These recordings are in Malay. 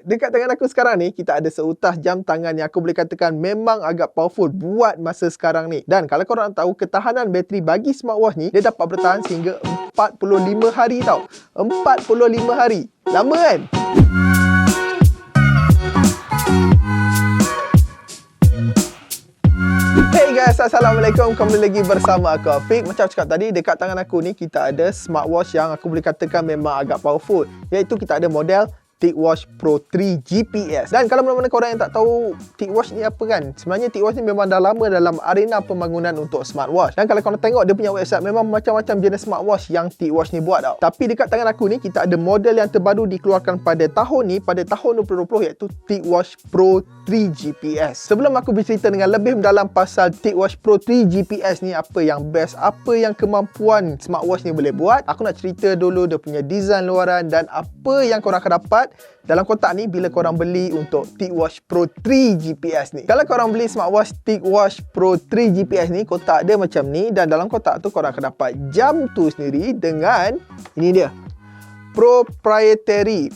Dekat tangan aku sekarang ni, kita ada seutas jam tangan yang aku boleh katakan memang agak powerful buat masa sekarang ni. Dan kalau korang tahu, ketahanan bateri bagi smartwatch ni, dia dapat bertahan sehingga 45 hari tau. 45 hari. Lama kan? Hey guys, Assalamualaikum. Kembali lagi bersama aku Afiq. Macam cakap tadi, dekat tangan aku ni kita ada smartwatch yang aku boleh katakan memang agak powerful, iaitu kita ada model TicWatch Pro 3 GPS. Dan kalau mana-mana korang yang tak tahu TicWatch ni apa kan, sebenarnya TicWatch ni memang dah lama dalam arena pembangunan untuk smartwatch. Dan kalau korang tengok dia punya website, memang macam-macam jenis smartwatch yang TicWatch ni buat tau. Tapi dekat tangan aku ni kita ada model yang terbaru dikeluarkan pada tahun ni, pada tahun 2020, iaitu TicWatch Pro 3 GPS. Sebelum aku bercerita dengan lebih mendalam pasal TicWatch Pro 3 GPS ni, apa yang best, apa yang kemampuan smartwatch ni boleh buat, aku nak cerita dulu dia punya design luaran dan apa yang korang akan dapat dalam kotak ni bila korang beli untuk TicWatch Pro 3 GPS ni. Kalau korang beli smartwatch TicWatch Pro 3 GPS ni, kotak dia macam ni, dan dalam kotak tu korang akan dapat jam tu sendiri dengan ini dia, proprietary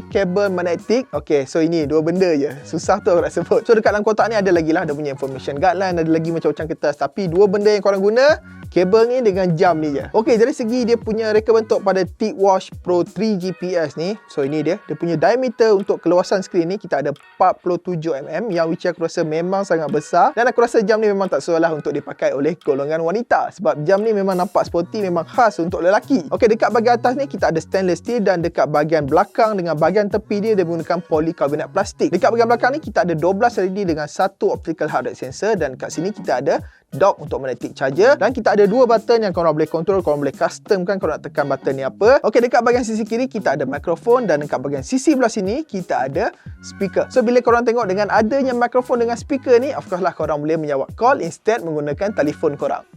cable magnetic. Okay, so ini dua benda je, susah tu aku nak sebut. So dekat dalam kotak ni ada lagi lah, dia punya information guideline, ada lagi macam-macam kertas. Tapi dua benda yang korang guna, kabel ni dengan jam ni je. Okey, dari segi dia punya reka bentuk pada TicWatch Pro 3 GPS ni, so ini dia punya diameter untuk keluasan skrin ni, kita ada 47mm, yang which aku rasa memang sangat besar. Dan aku rasa jam ni memang tak sesuai lah untuk dipakai oleh golongan wanita, sebab jam ni memang nampak sporty, memang khas untuk lelaki. Okey, dekat bahagian atas ni kita ada stainless steel, dan dekat bahagian belakang dengan bahagian tepi dia menggunakan polikarbonat plastik. Dekat bahagian belakang ni kita ada 12 LED dengan satu optical heart rate sensor, dan kat sini kita ada dock untuk magnetic charger, dan kita ada dua button yang korang boleh control, korang boleh custom kan korang nak tekan button ni apa. Okey, dekat bahagian sisi kiri kita ada mikrofon, dan dekat bahagian sisi belah sini kita ada speaker. So bila korang tengok dengan adanya mikrofon dengan speaker ni, of course lah korang boleh menjawab call instead menggunakan telefon korang.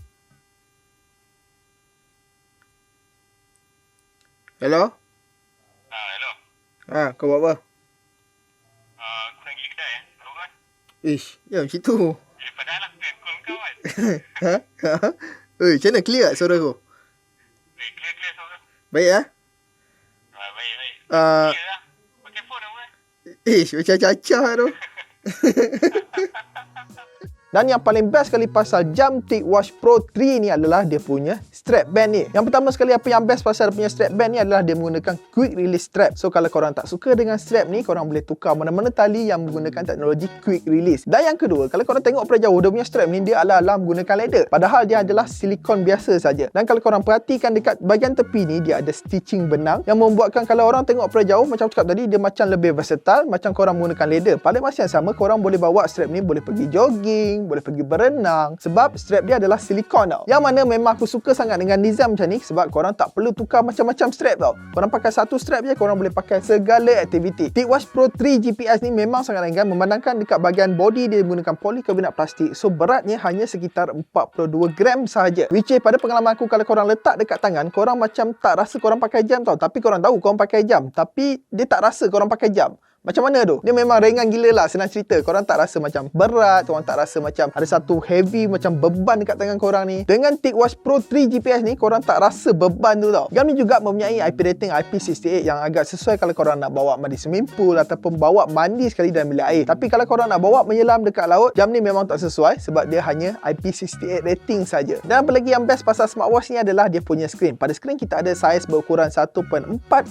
Hello? Hello. Kau buat apa? Aku nak pergi kedai Tahu kan? Ish, ya macam tu. Padahal aku kan call kau kan. Macam mana clear suara aku? Clear suara. Baik lah? Baik. Clear lah. Pakai phone apa kan? Ish, macam cacah tu. Dan yang paling best sekali pasal jam TicWatch Pro 3 ni adalah dia punya strap band ni. Yang pertama sekali, apa yang best pasal dia punya strap band ni adalah dia menggunakan quick release strap. So kalau korang tak suka dengan strap ni, korang boleh tukar mana-mana tali yang menggunakan teknologi quick release. Dan yang kedua, kalau korang tengok pada jauh, dia punya strap ni dia ala-ala menggunakan leather, padahal dia adalah silikon biasa saja. Dan kalau korang perhatikan dekat bahagian tepi ni, dia ada stitching benang yang membuatkan kalau orang tengok pada jauh, macam cakap tadi, dia macam lebih versatile, macam korang menggunakan leather. Pada masa yang sama, korang boleh bawa strap ni, boleh pergi jogging, boleh pergi berenang, sebab strap dia adalah silikon tau. Yang mana memang aku suka sangat dengan design macam ni, sebab korang tak perlu tukar macam-macam strap tau. Korang pakai satu strap je, korang boleh pakai segala aktiviti. TicWatch Pro 3 GPS ni memang sangat ringan, memandangkan dekat bahagian body dia menggunakan polikarbonat plastik. So beratnya hanya sekitar 42 gram sahaja, which is pada pengalaman aku, kalau korang letak dekat tangan, korang macam tak rasa korang pakai jam tau. Tapi korang tahu korang pakai jam, tapi dia tak rasa korang pakai jam. Macam mana tu? Dia memang ringan gila lah, senang cerita. Korang tak rasa macam berat, korang tak rasa macam ada satu heavy macam beban dekat tangan korang ni. Dengan TicWatch Pro 3 GPS ni, korang tak rasa beban tu tau. Jam ni juga mempunyai IP rating IP68 yang agak sesuai kalau korang nak bawa mandi swimming pool ataupun bawa mandi sekali dalam bilik air. Tapi kalau korang nak bawa menyelam dekat laut, jam ni memang tak sesuai sebab dia hanya IP68 rating saja. Dan apa lagi yang best pasal smartwatch ni adalah dia punya skrin. Pada skrin kita ada saiz berukuran 1.4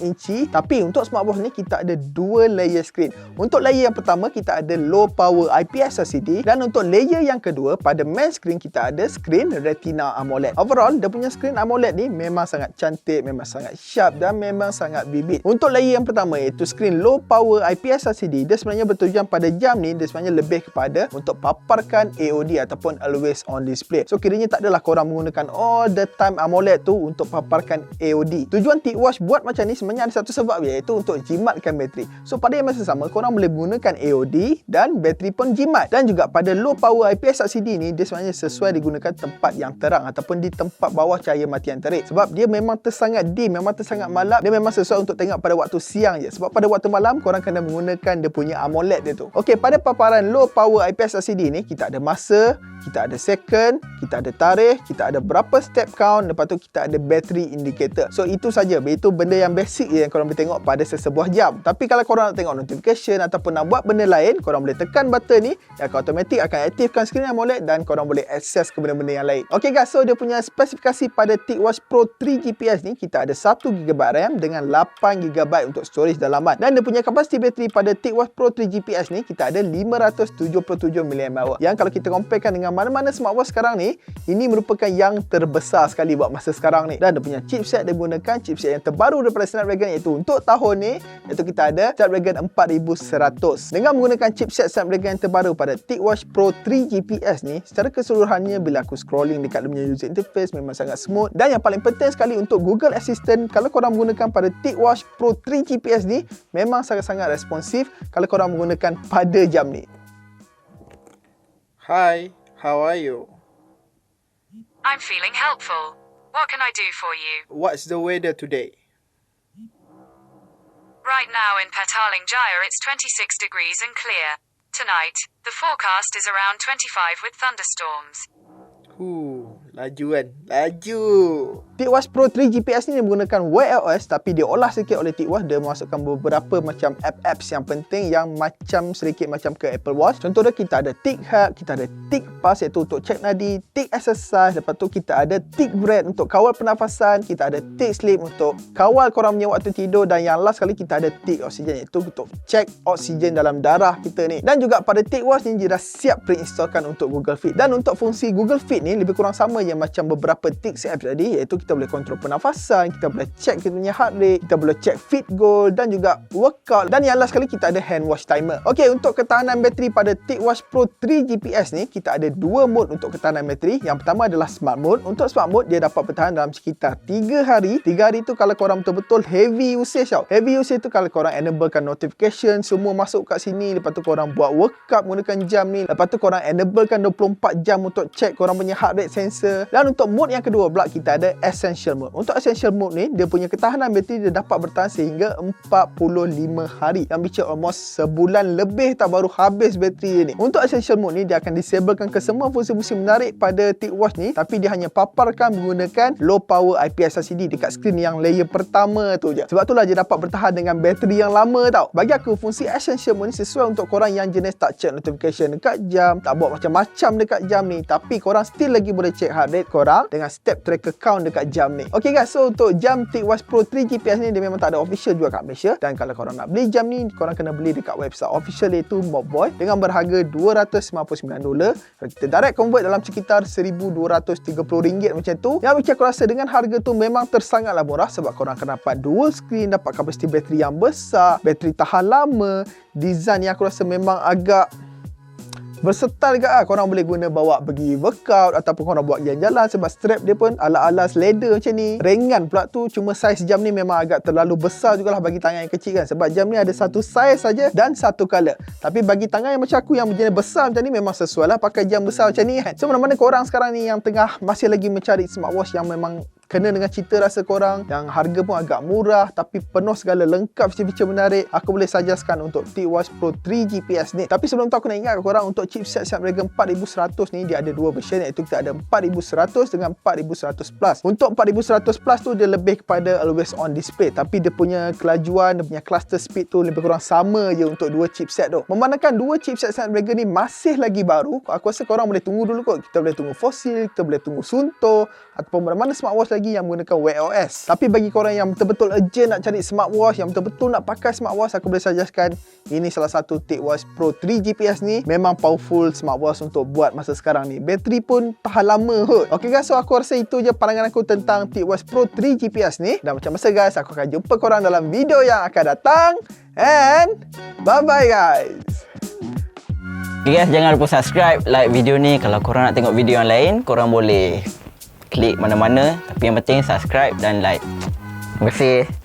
inci, tapi untuk smartwatch ni kita ada dua layer skrin. Untuk layer yang pertama kita ada low power IPS LCD, dan untuk layer yang kedua pada main screen kita ada skrin Retina AMOLED. Overall dia punya skrin AMOLED ni memang sangat cantik, memang sangat sharp, dan memang sangat vivid. Untuk layer yang pertama iaitu skrin low power IPS LCD, dia sebenarnya bertujuan pada jam ni, dia sebenarnya lebih kepada untuk paparkan AOD ataupun always on display. So kiranya tak adalah korang menggunakan all the time AMOLED tu untuk paparkan AOD. Tujuan TicWatch buat macam ni sebenarnya ada satu sebab, iaitu untuk jimatkan bateri. So pada yang masa sama, korang boleh menggunakan AOD dan bateri pun jimat. Dan juga pada low power IPS LCD ni, dia sebenarnya sesuai digunakan tempat yang terang ataupun di tempat bawah cahaya matian terik. Sebab dia memang tersangat dim, memang tersangat malap. Dia memang sesuai untuk tengok pada waktu siang je. Sebab pada waktu malam, korang kena menggunakan dia punya AMOLED dia tu. Okey, pada paparan low power IPS LCD ni, kita ada masa, kita ada second, kita ada tarikh, kita ada berapa step count, lepas tu kita ada battery indicator. So itu saja. Itu benda yang basic je yang korang boleh tengok pada sesebuah jam. Tapi kalau korang nak tengok notification ataupun nak buat benda lain, korang boleh tekan button ni, yang akan automatic akan aktifkan skrin AMOLED dan korang boleh akses ke benda-benda yang lain. Okey guys, so dia punya spesifikasi pada TicWatch Pro 3 GPS ni, kita ada 1GB RAM dengan 8GB untuk storage dalaman. Dan dia punya kapasiti bateri pada TicWatch Pro 3 GPS ni, kita ada 577mAh. Yang kalau kita comparekan dengan mana-mana smartwatch sekarang ni, ini merupakan yang terbesar sekali buat masa sekarang ni. Dan dia punya chipset dia menggunakan chipset yang terbaru daripada Snapdragon, iaitu untuk tahun ni, iaitu kita ada Snapdragon 4100. Dengan menggunakan chipset Snapdragon yang terbaru pada TicWatch Pro 3 GPS ni, secara keseluruhannya bila aku scrolling dekat dia punya user interface memang sangat smooth. Dan yang paling penting sekali untuk Google Assistant, kalau korang menggunakan pada TicWatch Pro 3 GPS ni, memang sangat-sangat responsif kalau korang menggunakan pada jam ni. Hi, how are you? I'm feeling helpful. What can I do for you? What's the weather today? Right now in Petaling Jaya it's 26 degrees and clear. Tonight, the forecast is around 25 with thunderstorms. Laju kan? Laju. TicWatch Pro 3 GPS ni dia menggunakan Wear OS, tapi dia olah sikit oleh TicWatch. Dia memasukkan beberapa macam apps yang penting yang macam sedikit macam ke Apple Watch. Contohnya kita ada Tic Health, kita ada Tic Pulse iaitu untuk cek nadi, Tic Exercise, lepas tu kita ada Tic Breath untuk kawal pernafasan, kita ada Tic Sleep untuk kawal korang punya waktu tidur, dan yang last kali kita ada Tic Oxygen iaitu untuk cek oksigen dalam darah kita ni. Dan juga pada TicWatch ni dia dah siap pre-installkan untuk Google Fit. Dan untuk fungsi Google Fit ni lebih kurang sama je macam beberapa Tic apps tadi, iaitu kita boleh kontrol pernafasan, kita boleh cek kita punya heart rate, kita boleh cek fit goal dan juga workout, dan yang last kali kita ada hand wash timer. Okey, untuk ketahanan bateri pada TicWatch Pro 3 GPS ni, kita ada dua mode untuk ketahanan bateri. Yang pertama adalah smart mode. Untuk smart mode dia dapat bertahan dalam sekitar 3 hari. 3 hari tu kalau korang betul-betul heavy usage tau. Heavy usage tu kalau korang enablekan notification semua masuk kat sini, lepas tu korang buat workout menggunakan jam ni, lepas tu korang enablekan 24 jam untuk cek korang punya heart rate sensor. Dan untuk mode yang kedua pula kita ada Essential Mode. Untuk Essential Mode ni, dia punya ketahanan bateri dia dapat bertahan sehingga 45 hari. Yang bicara almost sebulan lebih tak baru habis bateri dia ni. Untuk Essential Mode ni, dia akan disablekan ke semua fungsi-fungsi menarik pada TicWatch ni, tapi dia hanya paparkan menggunakan low power IPS LCD dekat skrin yang layer pertama tu je. Sebab itulah dia dapat bertahan dengan bateri yang lama tau. Bagi aku, fungsi Essential Mode ni sesuai untuk korang yang jenis tak check notification dekat jam, tak buat macam-macam dekat jam ni, tapi korang still lagi boleh check heart rate korang dengan step tracker count dekat jam ni. Ok guys, so untuk jam TicWatch Pro 3 GPS ni dia memang tak ada official jual kat Malaysia, dan kalau korang nak beli jam ni korang kena beli dekat website official iaitu Mobboy dengan berharga $299. Kalau kita direct convert dalam sekitar RM1,230 macam tu, yang macam aku rasa dengan harga tu memang tersangatlah murah, sebab korang akan dapat dual screen, dapat kapasiti bateri yang besar, bateri tahan lama, design yang aku rasa memang agak versatile juga lah. Korang boleh guna bawa pergi workout ataupun korang buat jalan-jalan, sebab strap dia pun ala-ala leather macam ni. Ringan pula tu, cuma saiz jam ni memang agak terlalu besar jugalah bagi tangan yang kecil kan, sebab jam ni ada satu saiz saja dan satu color. Tapi bagi tangan yang macam aku yang jenis besar macam ni, memang sesuai lah pakai jam besar macam ni kan. So mana-mana korang sekarang ni yang tengah masih lagi mencari smartwatch yang memang kena dengan cita rasa korang, yang harga pun agak murah tapi penuh segala lengkap feature-feature menarik, aku boleh suggestkan untuk TicWatch Pro 3 GPS ni. Tapi sebelum tu aku nak ingat korang, untuk chipset Snapdragon 4100 ni dia ada dua version, iaitu kita ada 4100 dengan 4100 Plus. Untuk 4100 Plus tu dia lebih kepada always on display, tapi dia punya kelajuan, dia punya cluster speed tu lebih kurang sama je untuk dua chipset tu. Memandangkan dua chipset Snapdragon ni masih lagi baru, aku rasa korang boleh tunggu dulu kot. Kita boleh tunggu Fossil, kita boleh tunggu Suunto, ataupun mana-mana smartwatch lagi yang menggunakan Wear OS. Tapi bagi korang yang betul-betul urgent nak cari smartwatch, yang betul-betul nak pakai smartwatch, aku boleh suggestkan ini salah satu TicWatch Pro 3 GPS ni. Memang powerful smartwatch untuk buat masa sekarang ni. Bateri pun tahan lama kot. Ok guys, so aku rasa itu je pandangan aku tentang TicWatch Pro 3 GPS ni. Dan macam biasa guys, aku akan jumpa korang dalam video yang akan datang. And bye-bye guys. Okay guys, jangan lupa subscribe, like video ni. Kalau korang nak tengok video yang lain, korang boleh klik mana-mana, tapi yang penting subscribe dan like. Terima kasih.